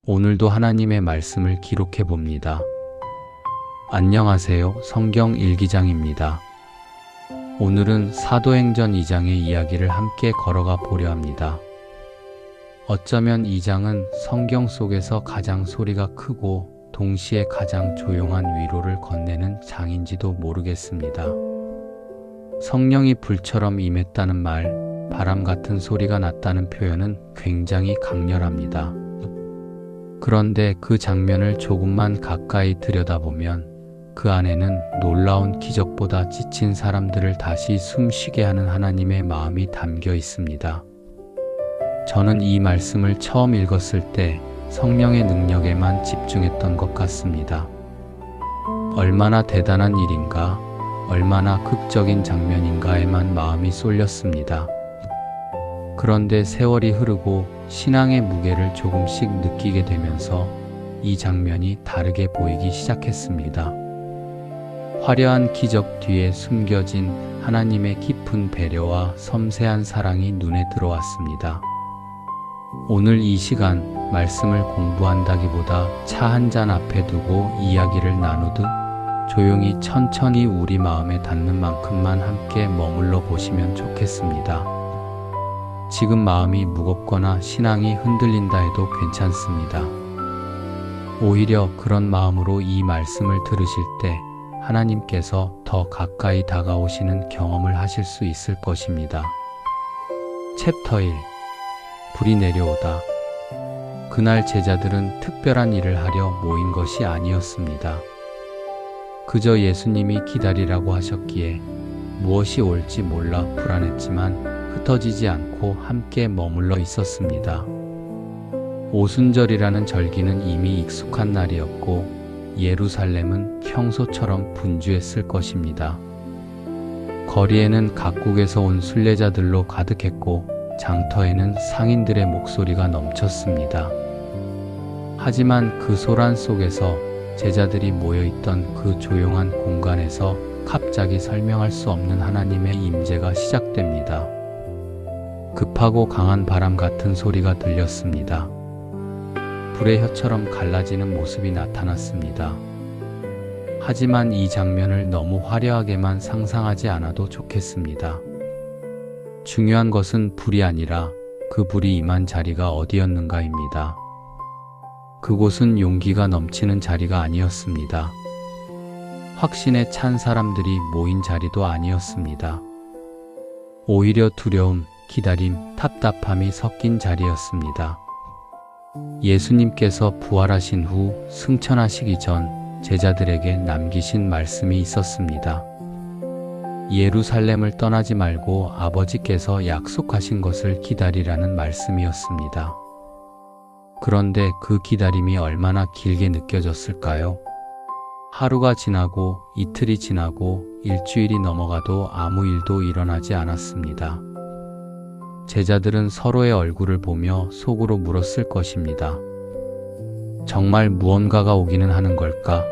오늘도 하나님의 말씀을 기록해 봅니다. 안녕하세요. 성경 일기장입니다. 오늘은 사도행전 2장의 이야기를 함께 걸어가 보려 합니다. 어쩌면 이 장은 성경 속에서 가장 소리가 크고 동시에 가장 조용한 위로를 건네는 장인지도 모르겠습니다. 성령이 불처럼 임했다는 말, 바람 같은 소리가 났다는 표현은 굉장히 강렬합니다. 그런데 그 장면을 조금만 가까이 들여다보면 그 안에는 놀라운 기적보다 지친 사람들을 다시 숨쉬게 하는 하나님의 마음이 담겨 있습니다. 저는 이 말씀을 처음 읽었을 때 성령의 능력에만 집중했던 것 같습니다. 얼마나 대단한 일인가, 얼마나 극적인 장면인가에만 마음이 쏠렸습니다. 그런데 세월이 흐르고 신앙의 무게를 조금씩 느끼게 되면서 이 장면이 다르게 보이기 시작했습니다. 화려한 기적 뒤에 숨겨진 하나님의 깊은 배려와 섬세한 사랑이 눈에 들어왔습니다. 오늘 이 시간 말씀을 공부한다기보다 차 한 잔 앞에 두고 이야기를 나누듯 조용히 천천히 우리 마음에 닿는 만큼만 함께 머물러 보시면 좋겠습니다. 지금 마음이 무겁거나 신앙이 흔들린다 해도 괜찮습니다. 오히려 그런 마음으로 이 말씀을 들으실 때 하나님께서 더 가까이 다가오시는 경험을 하실 수 있을 것입니다. 챕터 1. 불이 내려오다. 그날 제자들은 특별한 일을 하려 모인 것이 아니었습니다. 그저 예수님이 기다리라고 하셨기에 무엇이 올지 몰라 불안했지만 흩어지지 않고 함께 머물러 있었습니다. 오순절이라는 절기는 이미 익숙한 날이었고 예루살렘은 평소처럼 분주했을 것입니다. 거리에는 각국에서 온 순례자들로 가득했고 장터에는 상인들의 목소리가 넘쳤습니다. 하지만 그 소란 속에서 제자들이 모여있던 그 조용한 공간에서 갑자기 설명할 수 없는 하나님의 임재가 시작됩니다. 급하고 강한 바람 같은 소리가 들렸습니다. 불의 혀처럼 갈라지는 모습이 나타났습니다. 하지만 이 장면을 너무 화려하게만 상상하지 않아도 좋겠습니다. 중요한 것은 불이 아니라 그 불이 임한 자리가 어디였는가입니다. 그곳은 용기가 넘치는 자리가 아니었습니다. 확신에 찬 사람들이 모인 자리도 아니었습니다. 오히려 두려움, 기다림, 답답함이 섞인 자리였습니다. 예수님께서 부활하신 후 승천하시기 전 제자들에게 남기신 말씀이 있었습니다. 예루살렘을 떠나지 말고 아버지께서 약속하신 것을 기다리라는 말씀이었습니다. 그런데 그 기다림이 얼마나 길게 느껴졌을까요? 하루가 지나고 이틀이 지나고 일주일이 넘어가도 아무 일도 일어나지 않았습니다. 제자들은 서로의 얼굴을 보며 속으로 물었을 것입니다. 정말 무언가가 오기는 하는 걸까?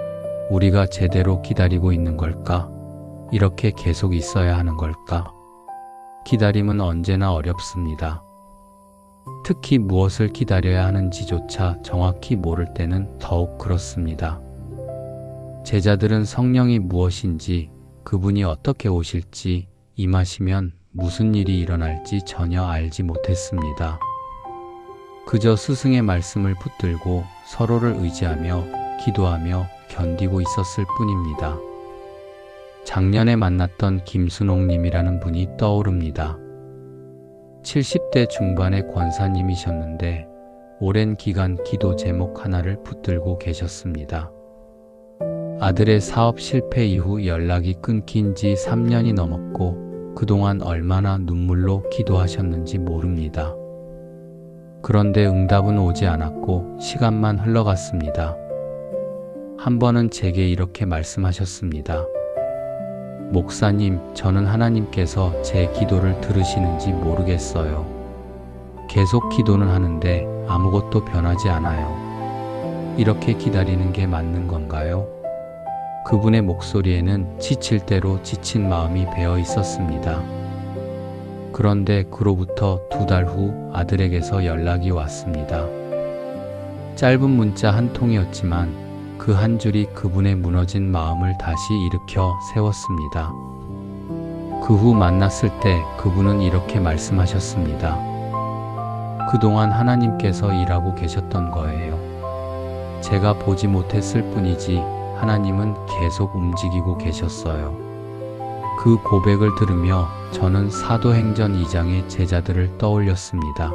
우리가 제대로 기다리고 있는 걸까? 이렇게 계속 있어야 하는 걸까? 기다림은 언제나 어렵습니다. 특히 무엇을 기다려야 하는지조차 정확히 모를 때는 더욱 그렇습니다. 제자들은 성령이 무엇인지, 그분이 어떻게 오실지, 임하시면 무슨 일이 일어날지 전혀 알지 못했습니다. 그저 스승의 말씀을 붙들고 서로를 의지하며 기도하며 견디고 있었을 뿐입니다. 작년에 만났던 김순옥님이라는 분이 떠오릅니다. 70대 중반의 권사님이셨는데 오랜 기간 기도 제목 하나를 붙들고 계셨습니다. 아들의 사업 실패 이후 연락이 끊긴 지 3년이 넘었고 그동안 얼마나 눈물로 기도하셨는지 모릅니다. 그런데 응답은 오지 않았고 시간만 흘러갔습니다. 한 번은 제게 이렇게 말씀하셨습니다. 목사님, 저는 하나님께서 제 기도를 들으시는지 모르겠어요. 계속 기도는 하는데 아무것도 변하지 않아요. 이렇게 기다리는 게 맞는 건가요? 그분의 목소리에는 지칠 대로 지친 마음이 배어 있었습니다. 그런데 그로부터 2달 후 아들에게서 연락이 왔습니다. 짧은 문자 한 통이었지만 그 한 줄이 그분의 무너진 마음을 다시 일으켜 세웠습니다. 그 후 만났을 때 그분은 이렇게 말씀하셨습니다. 그동안 하나님께서 일하고 계셨던 거예요. 제가 보지 못했을 뿐이지 하나님은 계속 움직이고 계셨어요. 그 고백을 들으며 저는 사도행전 2장의 제자들을 떠올렸습니다.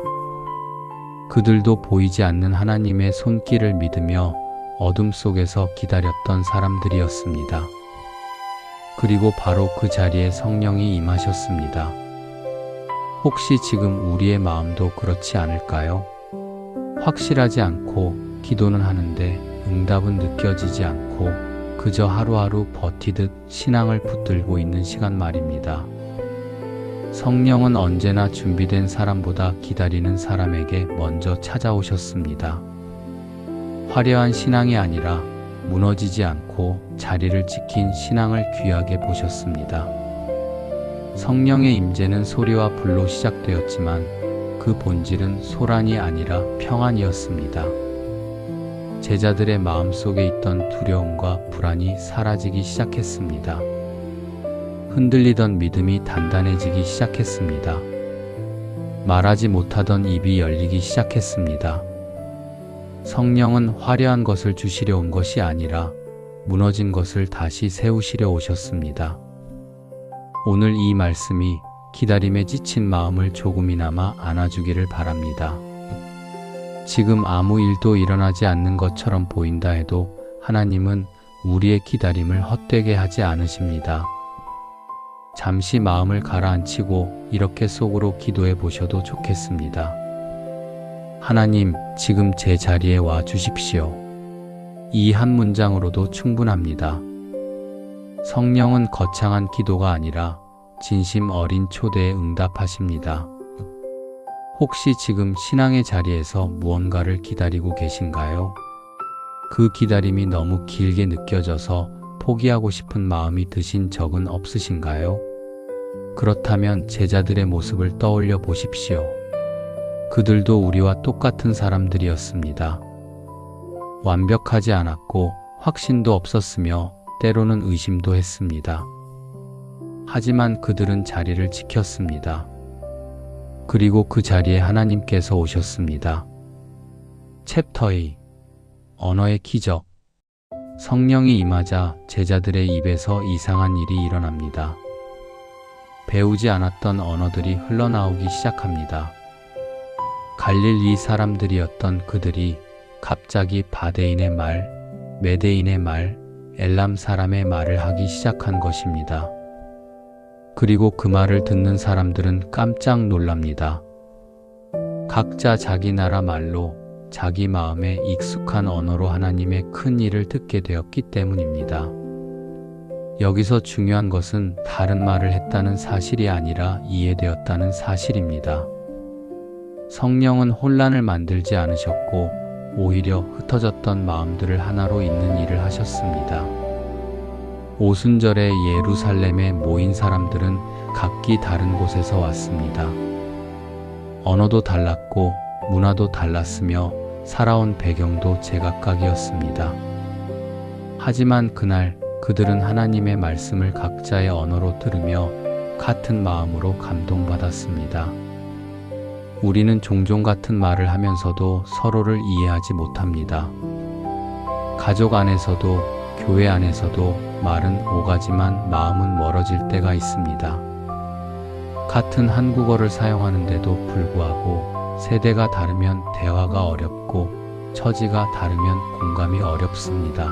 그들도 보이지 않는 하나님의 손길을 믿으며 어둠 속에서 기다렸던 사람들이었습니다. 그리고 바로 그 자리에 성령이 임하셨습니다. 혹시 지금 우리의 마음도 그렇지 않을까요? 확실하지 않고 기도는 하는데 응답은 느껴지지 않고 그저 하루하루 버티듯 신앙을 붙들고 있는 시간 말입니다. 성령은 언제나 준비된 사람보다 기다리는 사람에게 먼저 찾아오셨습니다. 화려한 신앙이 아니라 무너지지 않고 자리를 지킨 신앙을 귀하게 보셨습니다. 성령의 임재는 소리와 불로 시작되었지만 그 본질은 소란이 아니라 평안이었습니다. 제자들의 마음속에 있던 두려움과 불안이 사라지기 시작했습니다. 흔들리던 믿음이 단단해지기 시작했습니다. 말하지 못하던 입이 열리기 시작했습니다. 성령은 화려한 것을 주시려 온 것이 아니라 무너진 것을 다시 세우시려 오셨습니다. 오늘 이 말씀이 기다림에 지친 마음을 조금이나마 안아주기를 바랍니다. 지금 아무 일도 일어나지 않는 것처럼 보인다 해도 하나님은 우리의 기다림을 헛되게 하지 않으십니다. 잠시 마음을 가라앉히고 이렇게 속으로 기도해 보셔도 좋겠습니다. 하나님, 지금 제 자리에 와 주십시오. 이 한 문장으로도 충분합니다. 성령은 거창한 기도가 아니라 진심 어린 초대에 응답하십니다. 혹시 지금 신앙의 자리에서 무언가를 기다리고 계신가요? 그 기다림이 너무 길게 느껴져서 포기하고 싶은 마음이 드신 적은 없으신가요? 그렇다면 제자들의 모습을 떠올려 보십시오. 그들도 우리와 똑같은 사람들이었습니다. 완벽하지 않았고 확신도 없었으며 때로는 의심도 했습니다. 하지만 그들은 자리를 지켰습니다. 그리고 그 자리에 하나님께서 오셨습니다. 챕터 2. 언어의 기적. 성령이 임하자 제자들의 입에서 이상한 일이 일어납니다. 배우지 않았던 언어들이 흘러나오기 시작합니다. 갈릴리 사람들이었던 그들이 갑자기 바데인의 말, 메데인의 말, 엘람 사람의 말을 하기 시작한 것입니다. 그리고 그 말을 듣는 사람들은 깜짝 놀랍니다. 각자 자기 나라 말로 자기 마음에 익숙한 언어로 하나님의 큰 일을 듣게 되었기 때문입니다. 여기서 중요한 것은 다른 말을 했다는 사실이 아니라 이해되었다는 사실입니다. 성령은 혼란을 만들지 않으셨고 오히려 흩어졌던 마음들을 하나로 잇는 일을 하셨습니다. 오순절에 예루살렘에 모인 사람들은 각기 다른 곳에서 왔습니다. 언어도 달랐고 문화도 달랐으며 살아온 배경도 제각각이었습니다. 하지만 그날 그들은 하나님의 말씀을 각자의 언어로 들으며 같은 마음으로 감동받았습니다. 우리는 종종 같은 말을 하면서도 서로를 이해하지 못합니다. 가족 안에서도 교회 안에서도 말은 오가지만 마음은 멀어질 때가 있습니다. 같은 한국어를 사용하는데도 불구하고 세대가 다르면 대화가 어렵고 처지가 다르면 공감이 어렵습니다.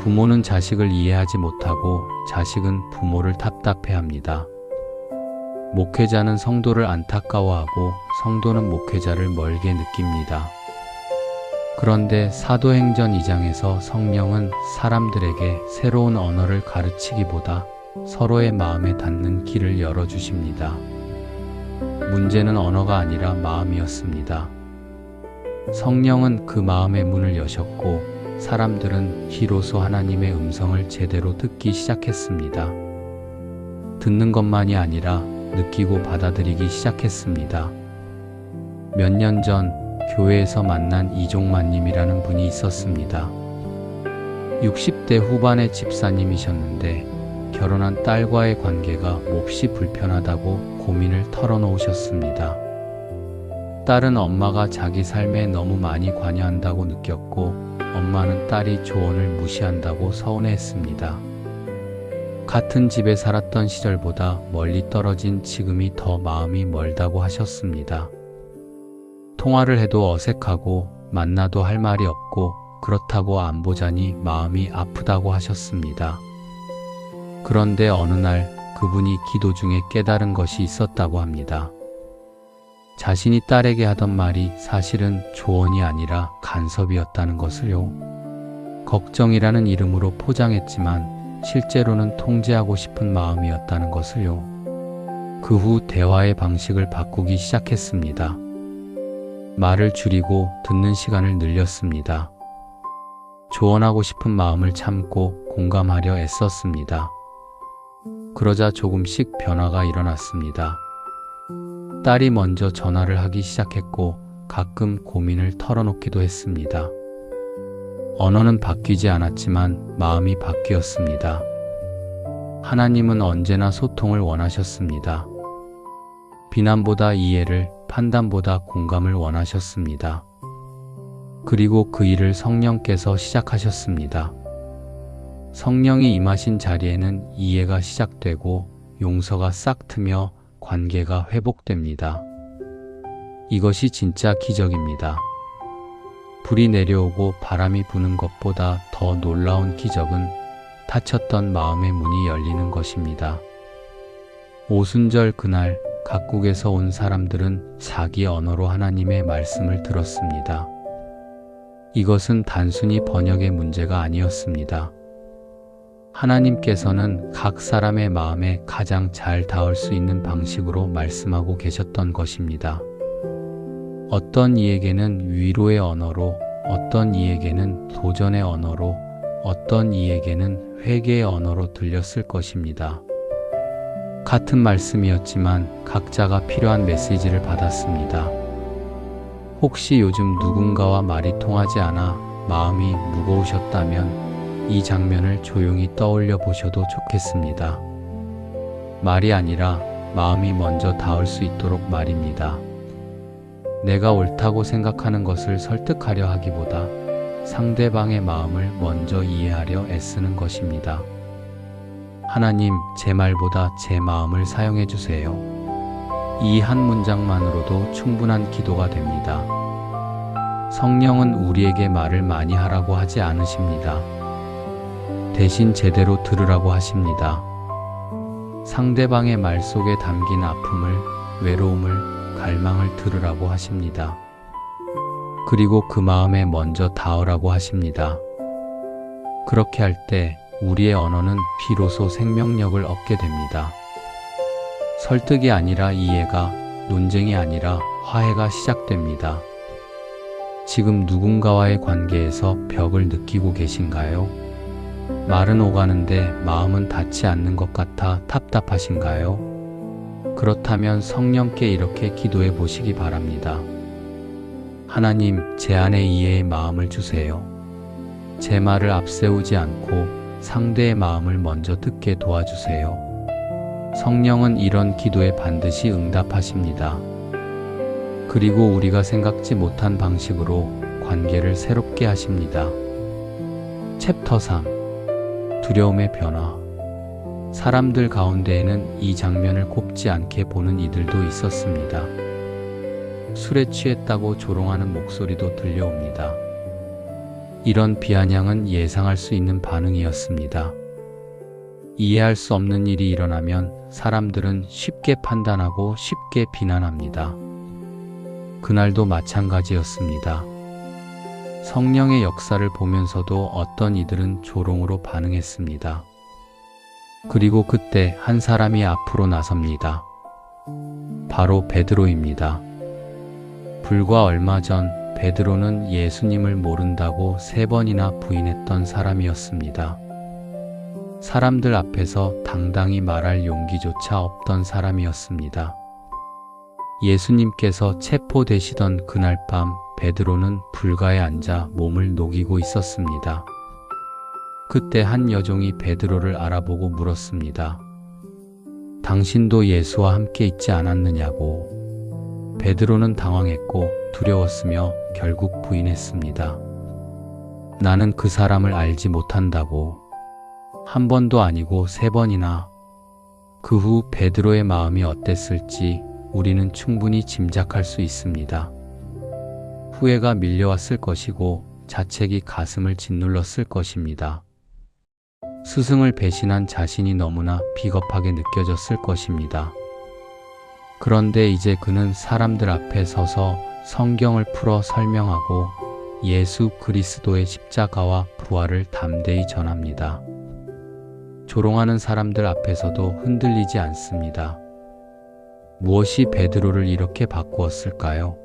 부모는 자식을 이해하지 못하고 자식은 부모를 답답해합니다. 목회자는 성도를 안타까워하고 성도는 목회자를 멀게 느낍니다. 그런데 사도행전 2장에서 성령은 사람들에게 새로운 언어를 가르치기보다 서로의 마음에 닿는 길을 열어주십니다. 문제는 언어가 아니라 마음이었습니다. 성령은 그 마음의 문을 여셨고 사람들은 비로소 하나님의 음성을 제대로 듣기 시작했습니다. 듣는 것만이 아니라 느끼고 받아들이기 시작했습니다. 몇 년 전 교회에서 만난 이종만님이라는 분이 있었습니다. 60대 후반의 집사님이셨는데 결혼한 딸과의 관계가 몹시 불편하다고 고민을 털어놓으셨습니다. 딸은 엄마가 자기 삶에 너무 많이 관여한다고 느꼈고 엄마는 딸이 조언을 무시한다고 서운해했습니다. 같은 집에 살았던 시절보다 멀리 떨어진 지금이 더 마음이 멀다고 하셨습니다. 통화를 해도 어색하고 만나도 할 말이 없고 그렇다고 안 보자니 마음이 아프다고 하셨습니다. 그런데 어느 날 그분이 기도 중에 깨달은 것이 있었다고 합니다. 자신이 딸에게 하던 말이 사실은 조언이 아니라 간섭이었다는 것을요. 걱정이라는 이름으로 포장했지만 실제로는 통제하고 싶은 마음이었다는 것을요. 그 후 대화의 방식을 바꾸기 시작했습니다. 말을 줄이고 듣는 시간을 늘렸습니다. 조언하고 싶은 마음을 참고 공감하려 애썼습니다. 그러자 조금씩 변화가 일어났습니다. 딸이 먼저 전화를 하기 시작했고 가끔 고민을 털어놓기도 했습니다. 언어는 바뀌지 않았지만 마음이 바뀌었습니다. 하나님은 언제나 소통을 원하셨습니다. 비난보다 이해를, 판단보다 공감을 원하셨습니다. 그리고 그 일을 성령께서 시작하셨습니다. 성령이 임하신 자리에는 이해가 시작되고 용서가 싹 트며 관계가 회복됩니다. 이것이 진짜 기적입니다. 불이 내려오고 바람이 부는 것보다 더 놀라운 기적은 닫혔던 마음의 문이 열리는 것입니다. 오순절 그날 각국에서 온 사람들은 자기 언어로 하나님의 말씀을 들었습니다. 이것은 단순히 번역의 문제가 아니었습니다. 하나님께서는 각 사람의 마음에 가장 잘 닿을 수 있는 방식으로 말씀하고 계셨던 것입니다. 어떤 이에게는 위로의 언어로, 어떤 이에게는 도전의 언어로, 어떤 이에게는 회개의 언어로 들렸을 것입니다. 같은 말씀이었지만 각자가 필요한 메시지를 받았습니다. 혹시 요즘 누군가와 말이 통하지 않아 마음이 무거우셨다면 이 장면을 조용히 떠올려 보셔도 좋겠습니다. 말이 아니라 마음이 먼저 닿을 수 있도록 말입니다. 내가 옳다고 생각하는 것을 설득하려 하기보다 상대방의 마음을 먼저 이해하려 애쓰는 것입니다. 하나님, 제 말보다 제 마음을 사용해 주세요. 이 한 문장만으로도 충분한 기도가 됩니다. 성령은 우리에게 말을 많이 하라고 하지 않으십니다. 대신 제대로 들으라고 하십니다. 상대방의 말 속에 담긴 아픔을, 외로움을, 갈망을 들으라고 하십니다. 그리고 그 마음에 먼저 닿으라고 하십니다. 그렇게 할 때 우리의 언어는 비로소 생명력을 얻게 됩니다. 설득이 아니라 이해가, 논쟁이 아니라 화해가 시작됩니다. 지금 누군가와의 관계에서 벽을 느끼고 계신가요? 말은 오가는데 마음은 닿지 않는 것 같아 답답하신가요? 그렇다면 성령께 이렇게 기도해 보시기 바랍니다. 하나님, 제 안에 이해의 마음을 주세요. 제 말을 앞세우지 않고 상대의 마음을 먼저 듣게 도와주세요. 성령은 이런 기도에 반드시 응답하십니다. 그리고 우리가 생각지 못한 방식으로 관계를 새롭게 하십니다. 챕터 3. 두려움의 변화. 사람들 가운데에는 이 장면을 곱지 않게 보는 이들도 있었습니다. 술에 취했다고 조롱하는 목소리도 들려옵니다. 이런 비아냥은 예상할 수 있는 반응이었습니다. 이해할 수 없는 일이 일어나면 사람들은 쉽게 판단하고 쉽게 비난합니다. 그날도 마찬가지였습니다. 성령의 역사를 보면서도 어떤 이들은 조롱으로 반응했습니다. 그리고 그때 한 사람이 앞으로 나섭니다. 바로 베드로입니다. 불과 얼마 전 베드로는 예수님을 모른다고 3번이나 부인했던 사람이었습니다. 사람들 앞에서 당당히 말할 용기조차 없던 사람이었습니다. 예수님께서 체포되시던 그날 밤 베드로는 불가에 앉아 몸을 녹이고 있었습니다. 그때 한 여종이 베드로를 알아보고 물었습니다. 당신도 예수와 함께 있지 않았느냐고. 베드로는 당황했고 두려웠으며 결국 부인했습니다. 나는 그 사람을 알지 못한다고. 한 번도 아니고 3번이나. 그 후 베드로의 마음이 어땠을지 우리는 충분히 짐작할 수 있습니다. 후회가 밀려왔을 것이고 자책이 가슴을 짓눌렀을 것입니다. 스승을 배신한 자신이 너무나 비겁하게 느껴졌을 것입니다. 그런데 이제 그는 사람들 앞에 서서 성경을 풀어 설명하고 예수 그리스도의 십자가와 부활을 담대히 전합니다. 조롱하는 사람들 앞에서도 흔들리지 않습니다. 무엇이 베드로를 이렇게 바꾸었을까요?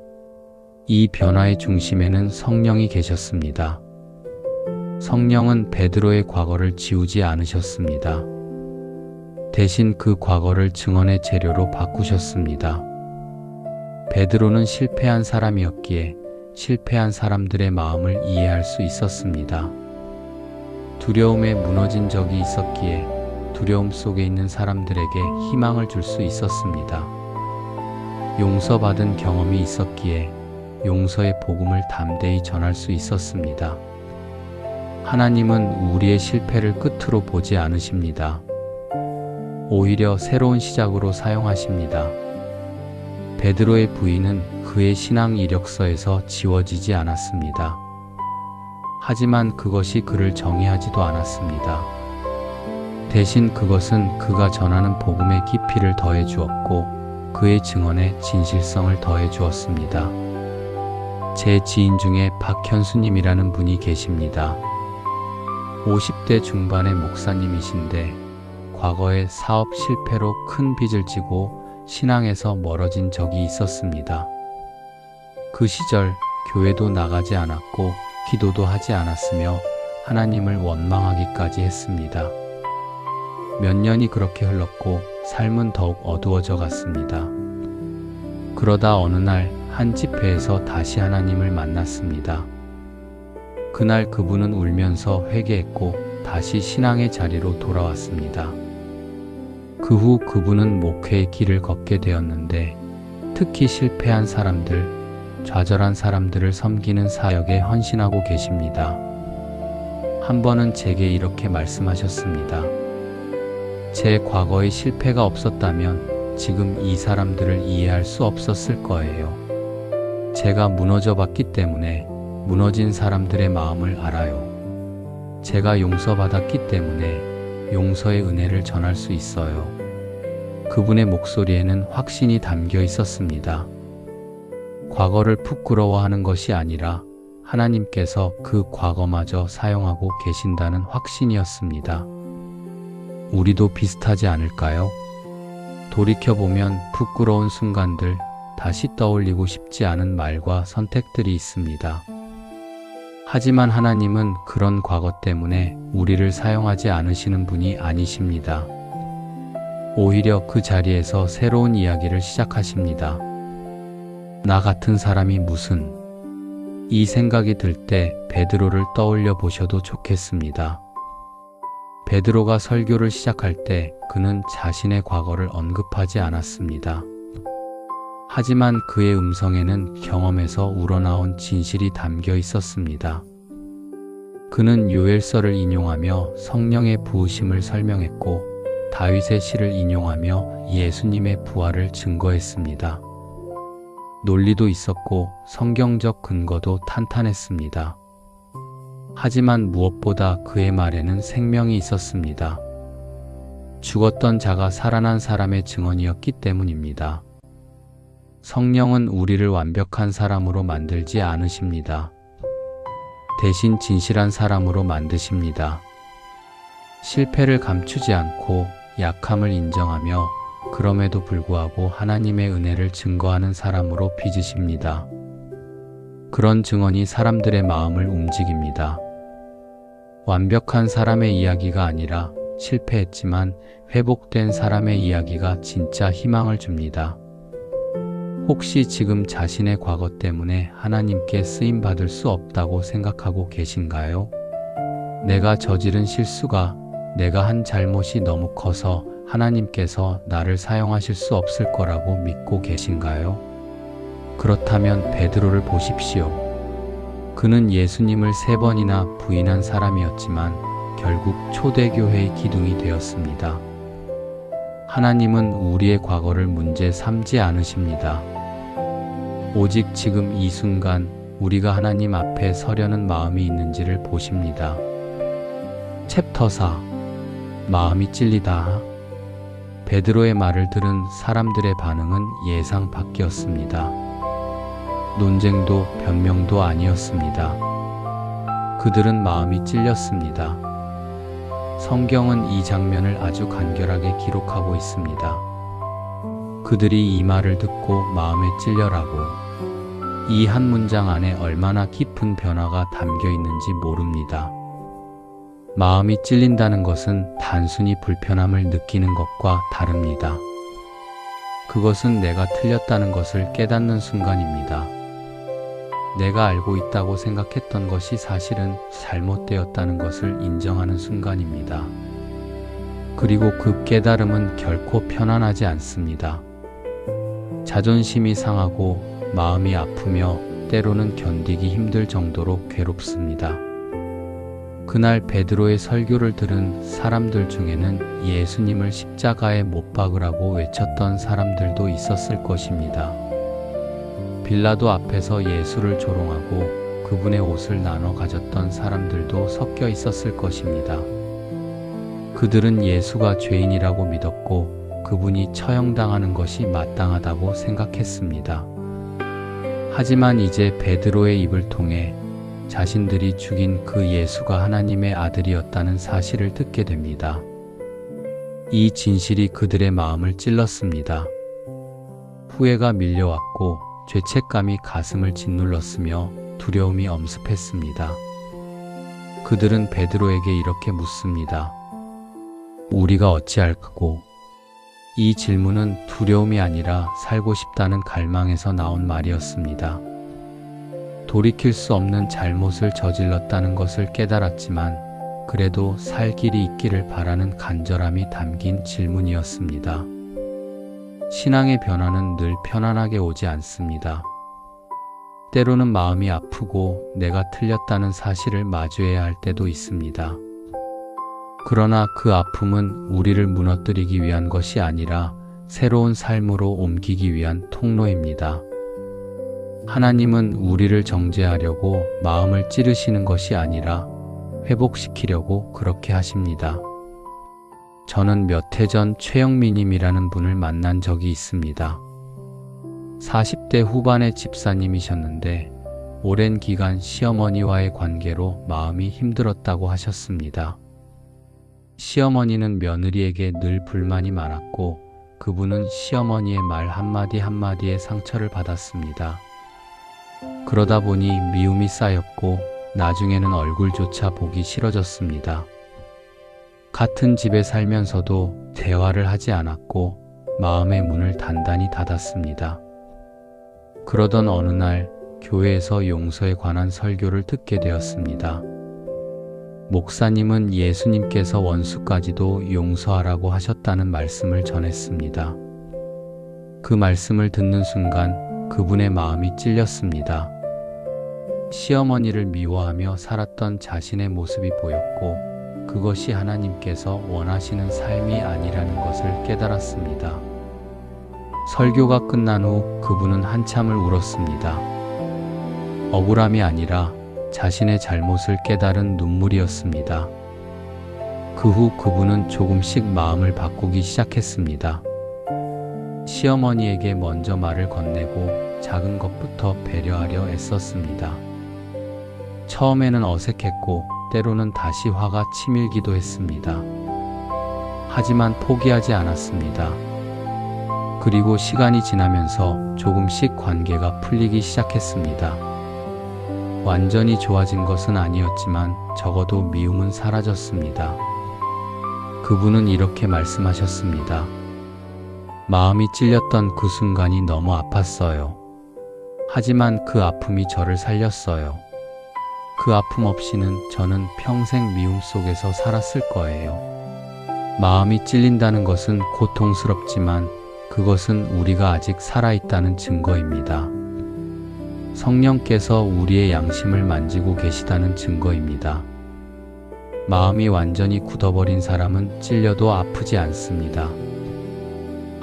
이 변화의 중심에는 성령이 계셨습니다. 성령은 베드로의 과거를 지우지 않으셨습니다. 대신 그 과거를 증언의 재료로 바꾸셨습니다. 베드로는 실패한 사람이었기에 실패한 사람들의 마음을 이해할 수 있었습니다. 두려움에 무너진 적이 있었기에 두려움 속에 있는 사람들에게 희망을 줄 수 있었습니다. 용서받은 경험이 있었기에 용서의 복음을 담대히 전할 수 있었습니다. 하나님은 우리의 실패를 끝으로 보지 않으십니다. 오히려 새로운 시작으로 사용하십니다. 베드로의 부인은 그의 신앙 이력서에서 지워지지 않았습니다. 하지만 그것이 그를 정의하지도 않았습니다. 대신 그것은 그가 전하는 복음의 깊이를 더해 주었고 그의 증언에 진실성을 더해 주었습니다. 제 지인 중에 박현수님이라는 분이 계십니다. 50대 중반의 목사님이신데 과거에 사업 실패로 큰 빚을 지고 신앙에서 멀어진 적이 있었습니다. 그 시절 교회도 나가지 않았고 기도도 하지 않았으며 하나님을 원망하기까지 했습니다. 몇 년이 그렇게 흘렀고 삶은 더욱 어두워져 갔습니다. 그러다 어느 날 한 집회에서 다시 하나님을 만났습니다. 그날 그분은 울면서 회개했고 다시 신앙의 자리로 돌아왔습니다. 그 후 그분은 목회의 길을 걷게 되었는데 특히 실패한 사람들, 좌절한 사람들을 섬기는 사역에 헌신하고 계십니다. 한 번은 제게 이렇게 말씀하셨습니다. 제 과거의 실패가 없었다면 지금 이 사람들을 이해할 수 없었을 거예요. 제가 무너져 봤기 때문에 무너진 사람들의 마음을 알아요. 제가 용서받았기 때문에 용서의 은혜를 전할 수 있어요. 그분의 목소리에는 확신이 담겨 있었습니다. 과거를 부끄러워하는 것이 아니라 하나님께서 그 과거마저 사용하고 계신다는 확신이었습니다. 우리도 비슷하지 않을까요? 돌이켜보면 부끄러운 순간들, 다시 떠올리고 싶지 않은 말과 선택들이 있습니다. 하지만 하나님은 그런 과거 때문에 우리를 사용하지 않으시는 분이 아니십니다. 오히려 그 자리에서 새로운 이야기를 시작하십니다. 나 같은 사람이 무슨, 이 생각이 들 때 베드로를 떠올려 보셔도 좋겠습니다. 베드로가 설교를 시작할 때 그는 자신의 과거를 언급하지 않았습니다. 하지만 그의 음성에는 경험에서 우러나온 진실이 담겨 있었습니다. 그는 요엘서를 인용하며 성령의 부으심을 설명했고 다윗의 시를 인용하며 예수님의 부활을 증거했습니다. 논리도 있었고 성경적 근거도 탄탄했습니다. 하지만 무엇보다 그의 말에는 생명이 있었습니다. 죽었던 자가 살아난 사람의 증언이었기 때문입니다. 성령은 우리를 완벽한 사람으로 만들지 않으십니다. 대신 진실한 사람으로 만드십니다. 실패를 감추지 않고 약함을 인정하며 그럼에도 불구하고 하나님의 은혜를 증거하는 사람으로 빚으십니다. 그런 증언이 사람들의 마음을 움직입니다. 완벽한 사람의 이야기가 아니라 실패했지만 회복된 사람의 이야기가 진짜 희망을 줍니다. 혹시 지금 자신의 과거 때문에 하나님께 쓰임 받을 수 없다고 생각하고 계신가요? 내가 저지른 실수가, 내가 한 잘못이 너무 커서 하나님께서 나를 사용하실 수 없을 거라고 믿고 계신가요? 그렇다면 베드로를 보십시오. 그는 예수님을 3번이나 부인한 사람이었지만 결국 초대교회의 기둥이 되었습니다. 하나님은 우리의 과거를 문제 삼지 않으십니다. 오직 지금 이 순간 우리가 하나님 앞에 서려는 마음이 있는지를 보십니다. 챕터 4. 마음이 찔리다. 베드로의 말을 들은 사람들의 반응은 예상 밖이었습니다. 논쟁도 변명도 아니었습니다. 그들은 마음이 찔렸습니다. 성경은 이 장면을 아주 간결하게 기록하고 있습니다. 그들이 이 말을 듣고 마음에 찔려라고, 이 한 문장 안에 얼마나 깊은 변화가 담겨 있는지 모릅니다. 마음이 찔린다는 것은 단순히 불편함을 느끼는 것과 다릅니다. 그것은 내가 틀렸다는 것을 깨닫는 순간입니다. 내가 알고 있다고 생각했던 것이 사실은 잘못되었다는 것을 인정하는 순간입니다. 그리고 그 깨달음은 결코 편안하지 않습니다. 자존심이 상하고 마음이 아프며 때로는 견디기 힘들 정도로 괴롭습니다. 그날 베드로의 설교를 들은 사람들 중에는 예수님을 십자가에 못 박으라고 외쳤던 사람들도 있었을 것입니다. 빌라도 앞에서 예수를 조롱하고 그분의 옷을 나눠 가졌던 사람들도 섞여 있었을 것입니다. 그들은 예수가 죄인이라고 믿었고 그분이 처형당하는 것이 마땅하다고 생각했습니다. 하지만 이제 베드로의 입을 통해 자신들이 죽인 그 예수가 하나님의 아들이었다는 사실을 듣게 됩니다. 이 진실이 그들의 마음을 찔렀습니다. 후회가 밀려왔고 죄책감이 가슴을 짓눌렀으며 두려움이 엄습했습니다. 그들은 베드로에게 이렇게 묻습니다. 우리가 어찌할까고? 이 질문은 두려움이 아니라 살고 싶다는 갈망에서 나온 말이었습니다. 돌이킬 수 없는 잘못을 저질렀다는 것을 깨달았지만 그래도 살 길이 있기를 바라는 간절함이 담긴 질문이었습니다. 신앙의 변화는 늘 편안하게 오지 않습니다. 때로는 마음이 아프고 내가 틀렸다는 사실을 마주해야 할 때도 있습니다. 그러나 그 아픔은 우리를 무너뜨리기 위한 것이 아니라 새로운 삶으로 옮기기 위한 통로입니다. 하나님은 우리를 정죄하려고 마음을 찌르시는 것이 아니라 회복시키려고 그렇게 하십니다. 저는 몇 해 전 최영미님이라는 분을 만난 적이 있습니다. 40대 후반의 집사님이셨는데 오랜 기간 시어머니와의 관계로 마음이 힘들었다고 하셨습니다. 시어머니는 며느리에게 늘 불만이 많았고 그분은 시어머니의 말 한마디 한마디에 상처를 받았습니다. 그러다 보니 미움이 쌓였고 나중에는 얼굴조차 보기 싫어졌습니다. 같은 집에 살면서도 대화를 하지 않았고 마음의 문을 단단히 닫았습니다. 그러던 어느 날 교회에서 용서에 관한 설교를 듣게 되었습니다. 목사님은 예수님께서 원수까지도 용서하라고 하셨다는 말씀을 전했습니다. 그 말씀을 듣는 순간 그분의 마음이 찔렸습니다. 시어머니를 미워하며 살았던 자신의 모습이 보였고 그것이 하나님께서 원하시는 삶이 아니라는 것을 깨달았습니다. 설교가 끝난 후 그분은 한참을 울었습니다. 억울함이 아니라 자신의 잘못을 깨달은 눈물이었습니다. 그 후 그분은 조금씩 마음을 바꾸기 시작했습니다. 시어머니에게 먼저 말을 건네고 작은 것부터 배려하려 애썼습니다. 처음에는 어색했고 때로는 다시 화가 치밀기도 했습니다. 하지만 포기하지 않았습니다. 그리고 시간이 지나면서 조금씩 관계가 풀리기 시작했습니다. 완전히 좋아진 것은 아니었지만 적어도 미움은 사라졌습니다. 그분은 이렇게 말씀하셨습니다. 마음이 찔렸던 그 순간이 너무 아팠어요. 하지만 그 아픔이 저를 살렸어요. 그 아픔 없이는 저는 평생 미움 속에서 살았을 거예요. 마음이 찔린다는 것은 고통스럽지만 그것은 우리가 아직 살아있다는 증거입니다. 성령께서 우리의 양심을 만지고 계시다는 증거입니다. 마음이 완전히 굳어버린 사람은 찔려도 아프지 않습니다.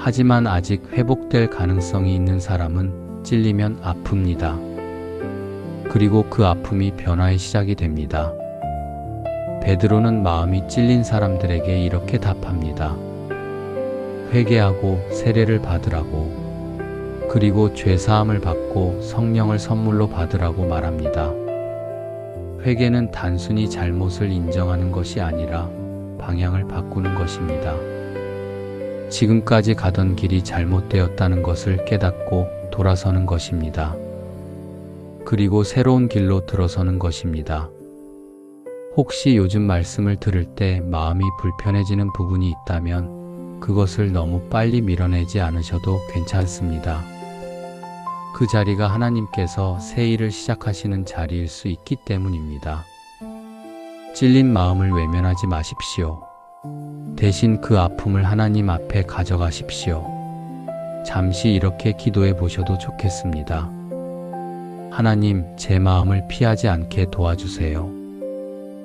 하지만 아직 회복될 가능성이 있는 사람은 찔리면 아픕니다. 그리고 그 아픔이 변화의 시작이 됩니다. 베드로는 마음이 찔린 사람들에게 이렇게 답합니다. 회개하고 세례를 받으라고, 그리고 죄사함을 받고 성령을 선물로 받으라고 말합니다. 회개는 단순히 잘못을 인정하는 것이 아니라 방향을 바꾸는 것입니다. 지금까지 가던 길이 잘못되었다는 것을 깨닫고 돌아서는 것입니다. 그리고 새로운 길로 들어서는 것입니다. 혹시 요즘 말씀을 들을 때 마음이 불편해지는 부분이 있다면 그것을 너무 빨리 밀어내지 않으셔도 괜찮습니다. 그 자리가 하나님께서 새 일을 시작하시는 자리일 수 있기 때문입니다. 찔린 마음을 외면하지 마십시오. 대신 그 아픔을 하나님 앞에 가져가십시오. 잠시 이렇게 기도해 보셔도 좋겠습니다. 하나님, 제 마음을 피하지 않게 도와주세요.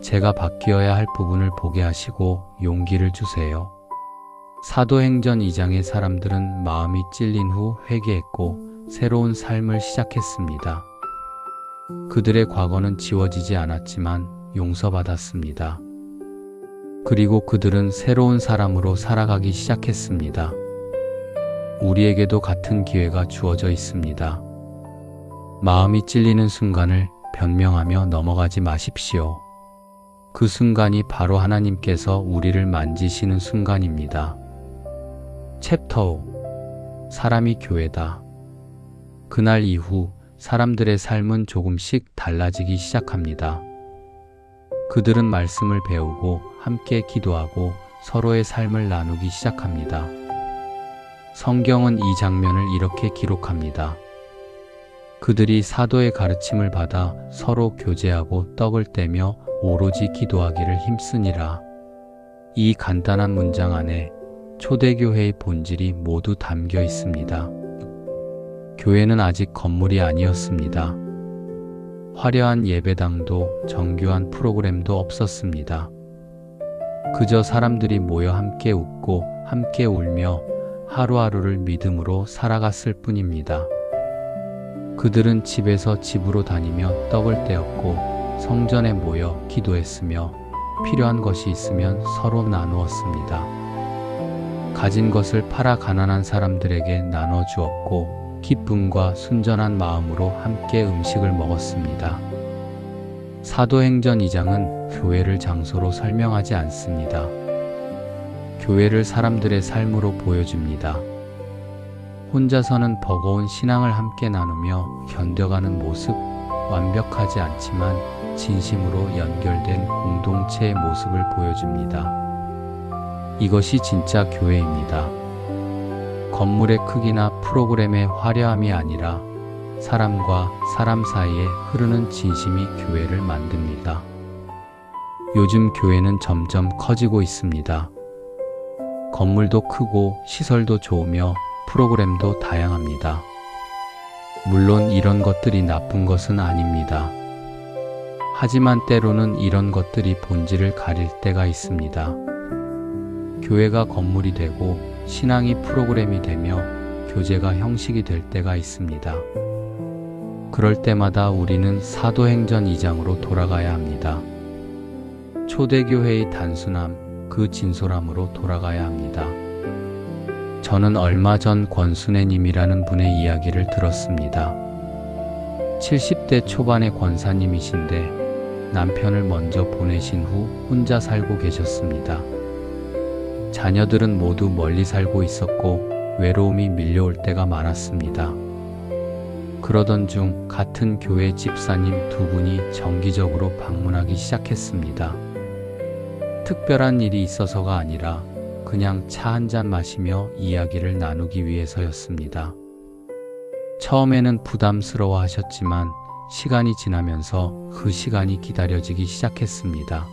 제가 바뀌어야 할 부분을 보게 하시고 용기를 주세요. 사도행전 2장의 사람들은 마음이 찔린 후 회개했고 새로운 삶을 시작했습니다. 그들의 과거는 지워지지 않았지만 용서받았습니다. 그리고 그들은 새로운 사람으로 살아가기 시작했습니다. 우리에게도 같은 기회가 주어져 있습니다. 마음이 찔리는 순간을 변명하며 넘어가지 마십시오. 그 순간이 바로 하나님께서 우리를 만지시는 순간입니다. 챕터 5. 사람이 교회다. 그날 이후 사람들의 삶은 조금씩 달라지기 시작합니다. 그들은 말씀을 배우고 함께 기도하고 서로의 삶을 나누기 시작합니다. 성경은 이 장면을 이렇게 기록합니다. 그들이 사도의 가르침을 받아 서로 교제하고 떡을 떼며 오로지 기도하기를 힘쓰니라. 이 간단한 문장 안에 초대교회의 본질이 모두 담겨 있습니다. 교회는 아직 건물이 아니었습니다. 화려한 예배당도 정교한 프로그램도 없었습니다. 그저 사람들이 모여 함께 웃고 함께 울며 하루하루를 믿음으로 살아갔을 뿐입니다. 그들은 집에서 집으로 다니며 떡을 떼었고 성전에 모여 기도했으며 필요한 것이 있으면 서로 나누었습니다. 가진 것을 팔아 가난한 사람들에게 나눠 주었고 기쁨과 순전한 마음으로 함께 음식을 먹었습니다. 사도행전 2장은 교회를 장소로 설명하지 않습니다. 교회를 사람들의 삶으로 보여줍니다. 혼자서는 버거운 신앙을 함께 나누며 견뎌가는 모습, 완벽하지 않지만 진심으로 연결된 공동체의 모습을 보여줍니다. 이것이 진짜 교회입니다. 건물의 크기나 프로그램의 화려함이 아니라 사람과 사람 사이에 흐르는 진심이 교회를 만듭니다. 요즘 교회는 점점 커지고 있습니다. 건물도 크고 시설도 좋으며 프로그램도 다양합니다. 물론 이런 것들이 나쁜 것은 아닙니다. 하지만 때로는 이런 것들이 본질을 가릴 때가 있습니다. 교회가 건물이 되고 신앙이 프로그램이 되며 교제가 형식이 될 때가 있습니다. 그럴 때마다 우리는 사도행전 2장으로 돌아가야 합니다. 초대교회의 단순함, 그 진솔함으로 돌아가야 합니다. 저는 얼마 전 권순애님이라는 분의 이야기를 들었습니다. 70대 초반의 권사님이신데 남편을 먼저 보내신 후 혼자 살고 계셨습니다. 자녀들은 모두 멀리 살고 있었고 외로움이 밀려올 때가 많았습니다. 그러던 중 같은 교회 집사님 두 분이 정기적으로 방문하기 시작했습니다. 특별한 일이 있어서가 아니라 그냥 차 한 잔 마시며 이야기를 나누기 위해서였습니다. 처음에는 부담스러워 하셨지만 시간이 지나면서 그 시간이 기다려지기 시작했습니다.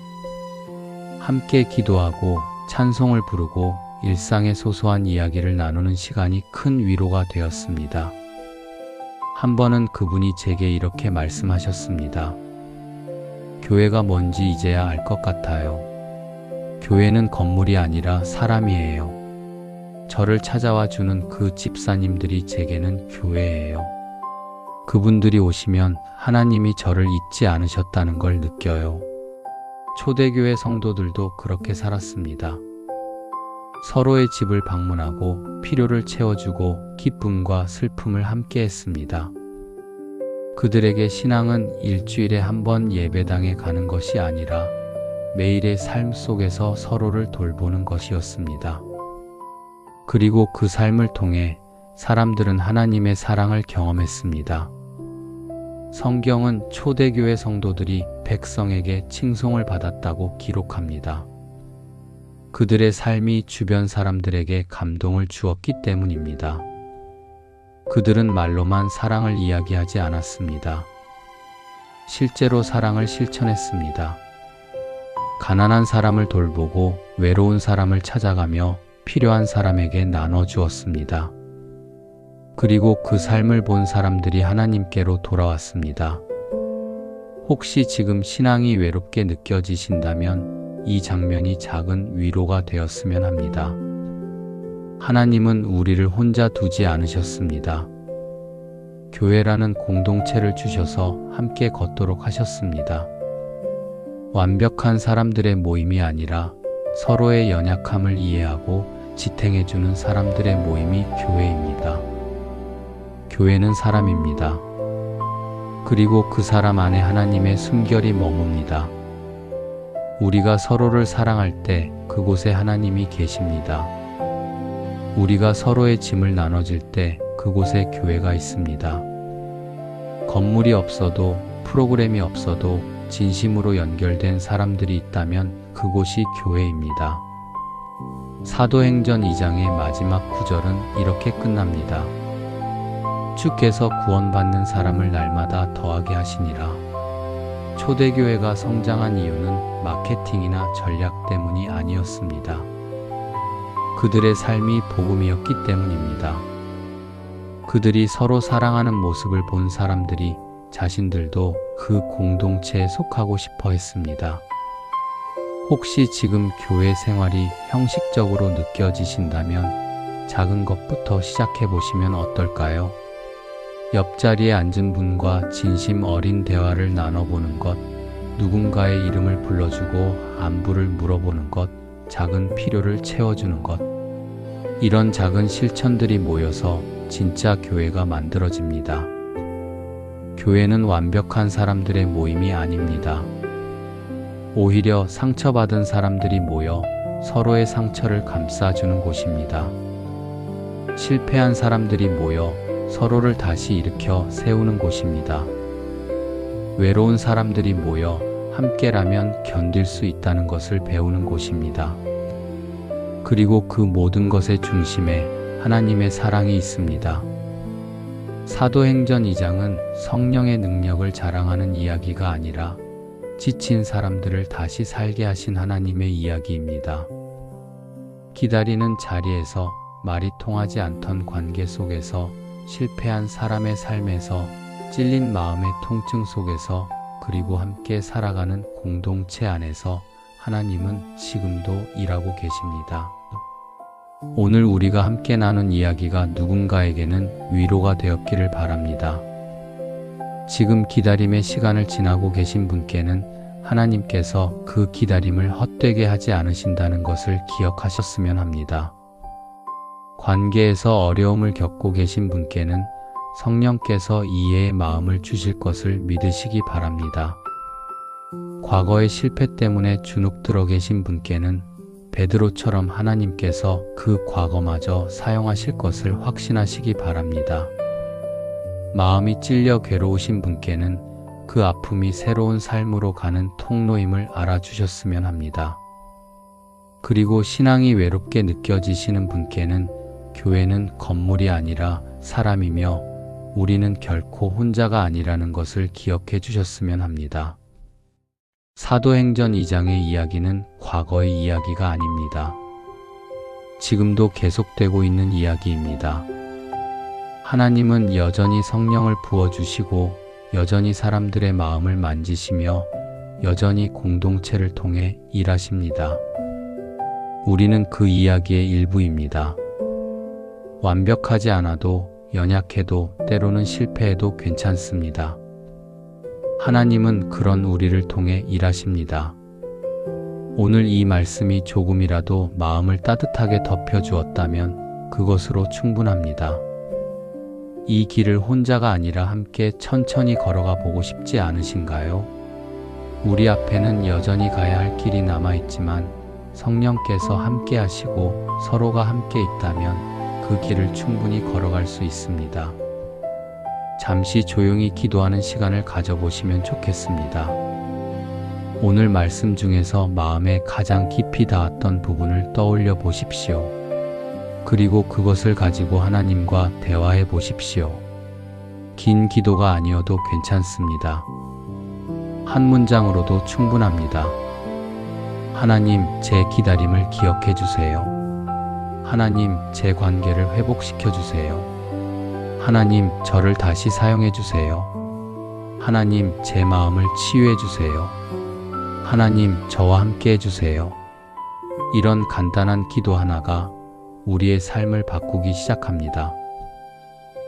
함께 기도하고 찬송을 부르고 일상의 소소한 이야기를 나누는 시간이 큰 위로가 되었습니다. 한 번은 그분이 제게 이렇게 말씀하셨습니다. 교회가 뭔지 이제야 알 것 같아요. 교회는 건물이 아니라 사람이에요. 저를 찾아와 주는 그 집사님들이 제게는 교회예요. 그분들이 오시면 하나님이 저를 잊지 않으셨다는 걸 느껴요. 초대교회 성도들도 그렇게 살았습니다. 서로의 집을 방문하고 필요를 채워주고 기쁨과 슬픔을 함께 했습니다. 그들에게 신앙은 일주일에 한 번 예배당에 가는 것이 아니라 매일의 삶 속에서 서로를 돌보는 것이었습니다. 그리고 그 삶을 통해 사람들은 하나님의 사랑을 경험했습니다. 성경은 초대교회 성도들이 백성에게 칭송을 받았다고 기록합니다. 그들의 삶이 주변 사람들에게 감동을 주었기 때문입니다. 그들은 말로만 사랑을 이야기하지 않았습니다. 실제로 사랑을 실천했습니다. 가난한 사람을 돌보고 외로운 사람을 찾아가며 필요한 사람에게 나눠주었습니다. 그리고 그 삶을 본 사람들이 하나님께로 돌아왔습니다. 혹시 지금 신앙이 외롭게 느껴지신다면 이 장면이 작은 위로가 되었으면 합니다. 하나님은 우리를 혼자 두지 않으셨습니다. 교회라는 공동체를 주셔서 함께 걷도록 하셨습니다. 완벽한 사람들의 모임이 아니라 서로의 연약함을 이해하고 지탱해주는 사람들의 모임이 교회입니다. 교회는 사람입니다. 그리고 그 사람 안에 하나님의 숨결이 머뭅니다. 우리가 서로를 사랑할 때 그곳에 하나님이 계십니다. 우리가 서로의 짐을 나눠질 때 그곳에 교회가 있습니다. 건물이 없어도 프로그램이 없어도 진심으로 연결된 사람들이 있다면 그곳이 교회입니다. 사도행전 2장의 마지막 구절은 이렇게 끝납니다. 주께서 구원받는 사람을 날마다 더하게 하시니라. 초대교회가 성장한 이유는 마케팅이나 전략 때문이 아니었습니다. 그들의 삶이 복음이었기 때문입니다. 그들이 서로 사랑하는 모습을 본 사람들이 자신들도 그 공동체에 속하고 싶어 했습니다. 혹시 지금 교회 생활이 형식적으로 느껴지신다면 작은 것부터 시작해 보시면 어떨까요? 옆자리에 앉은 분과 진심 어린 대화를 나눠보는 것, 누군가의 이름을 불러주고 안부를 물어보는 것, 작은 필요를 채워주는 것. 이런 작은 실천들이 모여서 진짜 교회가 만들어집니다. 교회는 완벽한 사람들의 모임이 아닙니다. 오히려 상처받은 사람들이 모여 서로의 상처를 감싸주는 곳입니다. 실패한 사람들이 모여 서로를 다시 일으켜 세우는 곳입니다. 외로운 사람들이 모여 함께라면 견딜 수 있다는 것을 배우는 곳입니다. 그리고 그 모든 것의 중심에 하나님의 사랑이 있습니다. 사도행전 2장은 성령의 능력을 자랑하는 이야기가 아니라 지친 사람들을 다시 살게 하신 하나님의 이야기입니다. 기다리는 자리에서 말이 통하지 않던 관계 속에서 실패한 사람의 삶에서 찔린 마음의 통증 속에서 그리고 함께 살아가는 공동체 안에서 하나님은 지금도 일하고 계십니다. 오늘 우리가 함께 나눈 이야기가 누군가에게는 위로가 되었기를 바랍니다. 지금 기다림의 시간을 지나고 계신 분께는 하나님께서 그 기다림을 헛되게 하지 않으신다는 것을 기억하셨으면 합니다. 관계에서 어려움을 겪고 계신 분께는 성령께서 이해의 마음을 주실 것을 믿으시기 바랍니다. 과거의 실패 때문에 주눅들어 계신 분께는 베드로처럼 하나님께서 그 과거마저 사용하실 것을 확신하시기 바랍니다. 마음이 찔려 괴로우신 분께는 그 아픔이 새로운 삶으로 가는 통로임을 알아주셨으면 합니다. 그리고 신앙이 외롭게 느껴지시는 분께는 교회는 건물이 아니라 사람이며 우리는 결코 혼자가 아니라는 것을 기억해 주셨으면 합니다. 사도행전 2장의 이야기는 과거의 이야기가 아닙니다. 지금도 계속되고 있는 이야기입니다. 하나님은 여전히 성령을 부어주시고 여전히 사람들의 마음을 만지시며 여전히 공동체를 통해 일하십니다. 우리는 그 이야기의 일부입니다. 완벽하지 않아도 연약해도 때로는 실패해도 괜찮습니다. 하나님은 그런 우리를 통해 일하십니다. 오늘 이 말씀이 조금이라도 마음을 따뜻하게 덮여주었다면 그것으로 충분합니다. 이 길을 혼자가 아니라 함께 천천히 걸어가 보고 싶지 않으신가요? 우리 앞에는 여전히 가야 할 길이 남아있지만 성령께서 함께 하시고 서로가 함께 있다면 그 길을 충분히 걸어갈 수 있습니다. 잠시 조용히 기도하는 시간을 가져보시면 좋겠습니다. 오늘 말씀 중에서 마음에 가장 깊이 닿았던 부분을 떠올려 보십시오. 그리고 그것을 가지고 하나님과 대화해 보십시오. 긴 기도가 아니어도 괜찮습니다. 한 문장으로도 충분합니다. 하나님, 제 기다림을 기억해 주세요. 하나님, 제 관계를 회복시켜 주세요. 하나님, 저를 다시 사용해 주세요. 하나님, 제 마음을 치유해 주세요. 하나님, 저와 함께 해주세요. 이런 간단한 기도 하나가 우리의 삶을 바꾸기 시작합니다.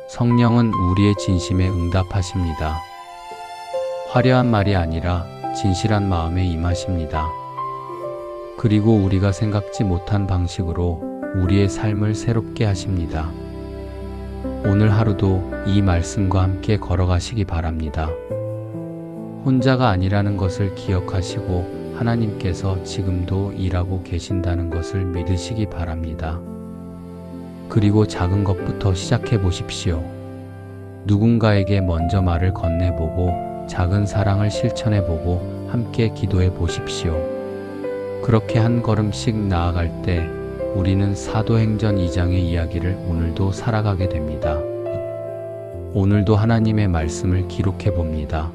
성령은 우리의 진심에 응답하십니다. 화려한 말이 아니라 진실한 마음에 임하십니다. 그리고 우리가 생각지 못한 방식으로 우리의 삶을 새롭게 하십니다. 오늘 하루도 이 말씀과 함께 걸어가시기 바랍니다. 혼자가 아니라는 것을 기억하시고 하나님께서 지금도 일하고 계신다는 것을 믿으시기 바랍니다. 그리고 작은 것부터 시작해 보십시오. 누군가에게 먼저 말을 건네보고 작은 사랑을 실천해보고 함께 기도해 보십시오. 그렇게 한 걸음씩 나아갈 때 우리는 사도행전 2장의 이야기를 오늘도 살아가게 됩니다. 오늘도 하나님의 말씀을 기록해 봅니다.